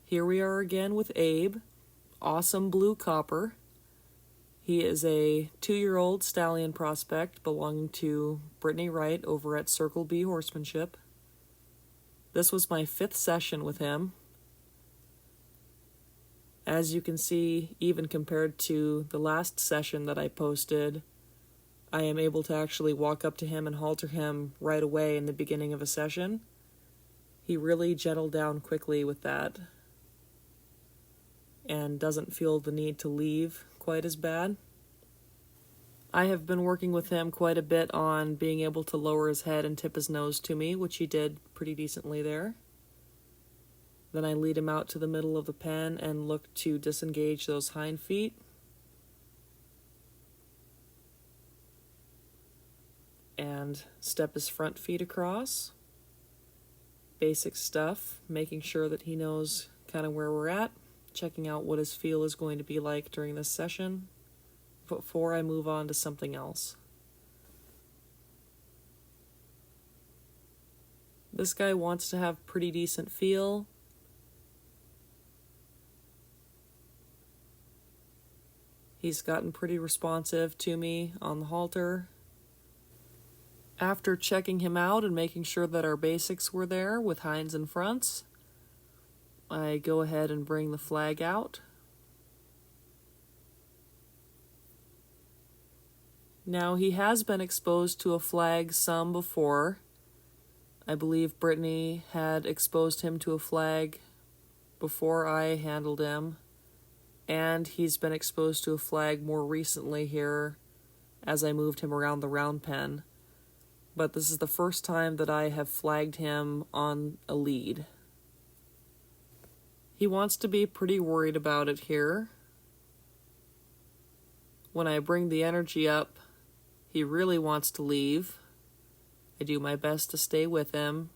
Here we are again with Abe, awesome blue copper. He is a 2-year-old stallion prospect belonging to Brittany Wright over at Circle B Horsemanship. This was my 5th session with him. As you can see, even compared to the last session that I posted, I am able to actually walk up to him and halter him right away in the beginning of a session. He really gentled down quickly with that and doesn't feel the need to leave quite as bad. I have been working with him quite a bit on being able to lower his head and tip his nose to me, which he did pretty decently there. Then I lead him out to the middle of the pen and look to disengage those hind feet. And step his front feet across. Basic stuff, making sure that he knows kind of where we're at, checking out what his feel is going to be like during this session before I move on to something else. This guy wants to have pretty decent feel. He's gotten pretty responsive to me on the halter. After checking him out and making sure that our basics were there with hinds and fronts, I go ahead and bring the flag out. Now, he has been exposed to a flag some before. I believe Brittany had exposed him to a flag before I handled him, and he's been exposed to a flag more recently here as I moved him around the round pen. But this is the first time that I have flagged him on a lead. He wants to be pretty worried about it here. When I bring the energy up, he really wants to leave. I do my best to stay with him.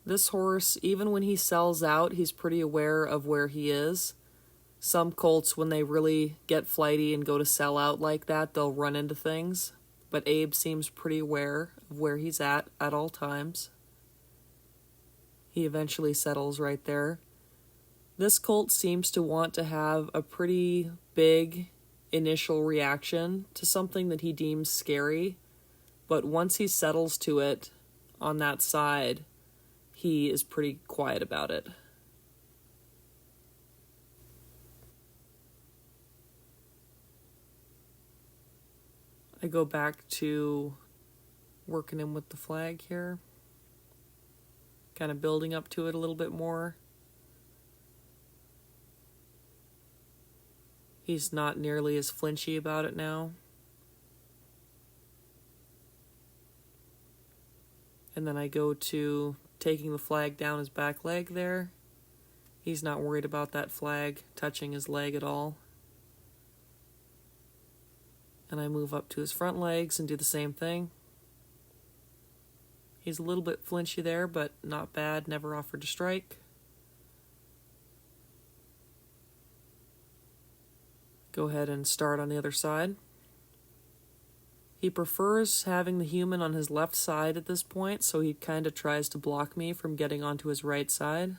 This horse, even when he sells out, he's pretty aware of where he is. Some colts, when they really get flighty and go to sell out like that, they'll run into things. But Abe seems pretty aware of where he's at all times. He eventually settles right there. This colt seems to want to have a pretty big initial reaction to something that he deems scary, but once he settles to it on that side, he is pretty quiet about it. I go back to working him with the flag here, kind of building up to it a little bit more. He's not nearly as flinchy about it now. And then I go to taking the flag down his back leg there. He's not worried about that flag touching his leg at all. And I move up to his front legs and do the same thing. He's a little bit flinchy there, but not bad, never offered to strike. Go ahead and start on the other side. He prefers having the human on his left side at this point, so he kind of tries to block me from getting onto his right side.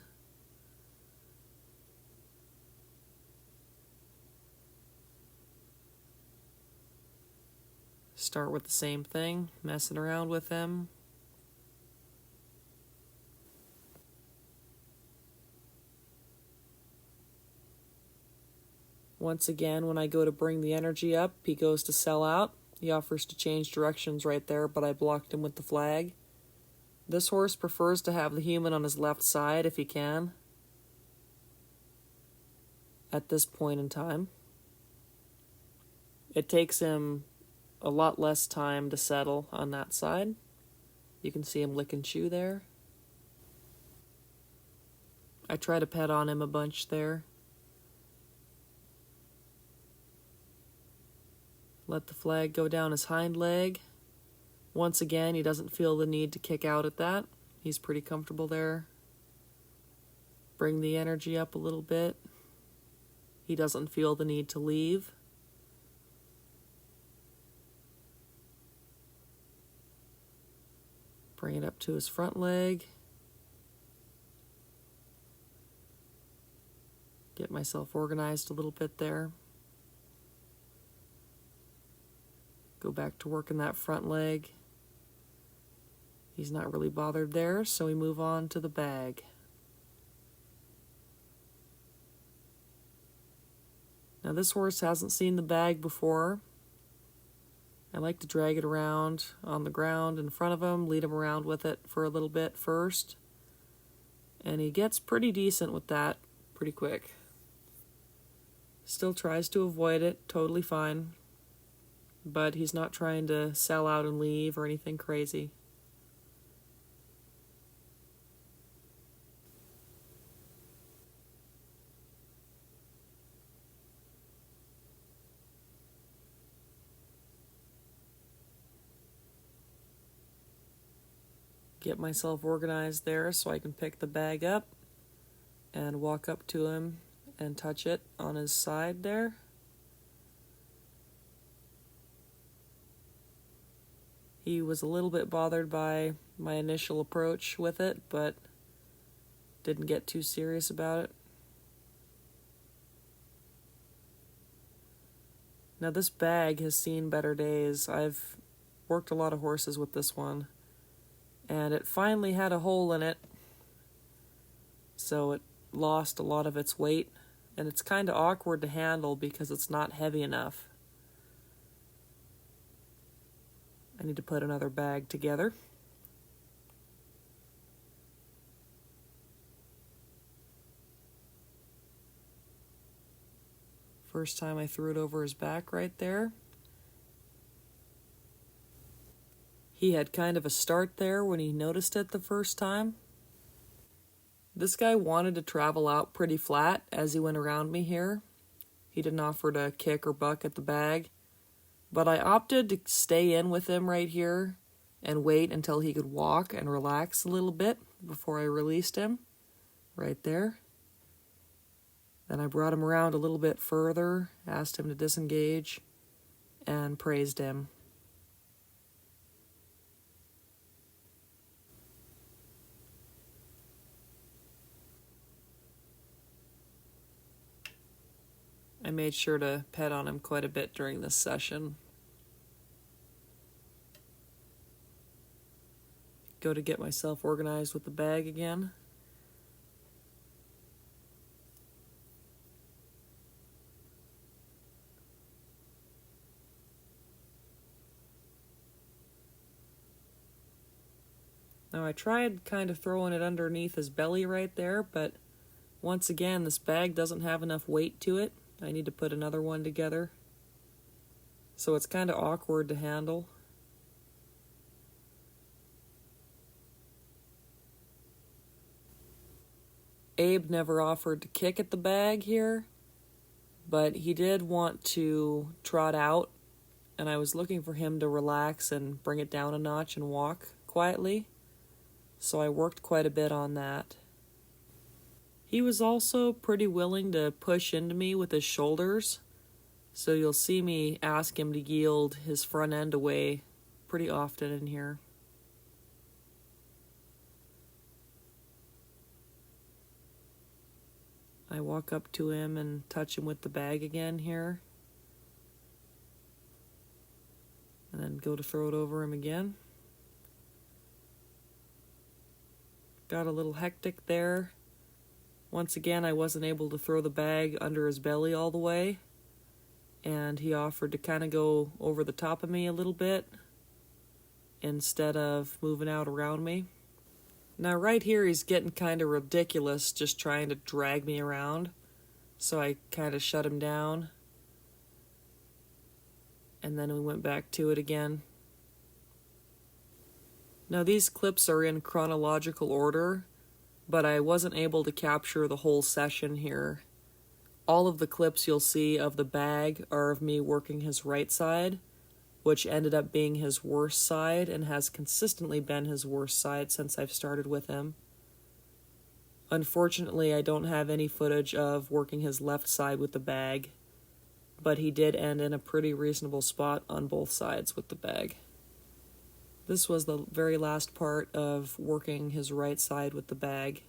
Start with the same thing, messing around with him. Once again, when I go to bring the energy up, he goes to sell out. He offers to change directions right there, but I blocked him with the flag. This horse prefers to have the human on his left side if he can, at this point in time. It takes him a lot less time to settle on that side. You can see him lick and chew there. I try to pet on him a bunch there. Let the flag go down his hind leg. Once again, he doesn't feel the need to kick out at that. He's pretty comfortable there. Bring the energy up a little bit. He doesn't feel the need to leave. Bring it up to his front leg. Get myself organized a little bit there. Go back to working that front leg. He's not really bothered there, so we move on to the bag. Now this horse hasn't seen the bag before. I like to drag it around on the ground in front of him, lead him around with it for a little bit first. And he gets pretty decent with that pretty quick. Still tries to avoid it, totally fine. But he's not trying to sell out and leave or anything crazy. Get myself organized there so I can pick the bag up and walk up to him and touch it on his side there. He was a little bit bothered by my initial approach with it, but didn't get too serious about it. Now this bag has seen better days. I've worked a lot of horses with this one, and it finally had a hole in it, so it lost a lot of its weight, and it's kind of awkward to handle because it's not heavy enough. I need to put another bag together. First time I threw it over his back right there. He had kind of a start there when he noticed it the first time. This guy wanted to travel out pretty flat as he went around me here. He didn't offer to kick or buck at the bag, but I opted to stay in with him right here and wait until he could walk and relax a little bit before I released him, right there. Then I brought him around a little bit further, asked him to disengage, and praised him. I made sure to pet on him quite a bit during this session. Go to get myself organized with the bag again. Now I tried kind of throwing it underneath his belly right there, but once again, this bag doesn't have enough weight to it. I need to put another one together. So it's kind of awkward to handle. Abe never offered to kick at the bag here, but he did want to trot out, and I was looking for him to relax and bring it down a notch and walk quietly, so I worked quite a bit on that. He was also pretty willing to push into me with his shoulders, so you'll see me ask him to yield his front end away pretty often in here. I walk up to him and touch him with the bag again here, and then go to throw it over him again. Got a little hectic there. Once again, I wasn't able to throw the bag under his belly all the way, and he offered to kind of go over the top of me a little bit instead of moving out around me. Now right here he's getting kind of ridiculous, just trying to drag me around, so I kind of shut him down, and then we went back to it again. Now these clips are in chronological order, but I wasn't able to capture the whole session here. All of the clips you'll see of the bag are of me working his right side, which ended up being his worst side and has consistently been his worst side since I've started with him. Unfortunately, I don't have any footage of working his left side with the bag, but he did end in a pretty reasonable spot on both sides with the bag. This was the very last part of working his right side with the bag.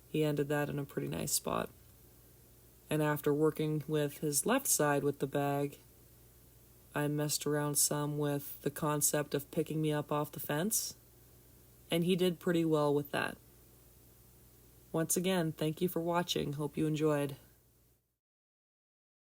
He ended that in a pretty nice spot. And after working with his left side with the bag, I messed around some with the concept of picking me up off the fence, and he did pretty well with that. Once again, thank you for watching. Hope you enjoyed.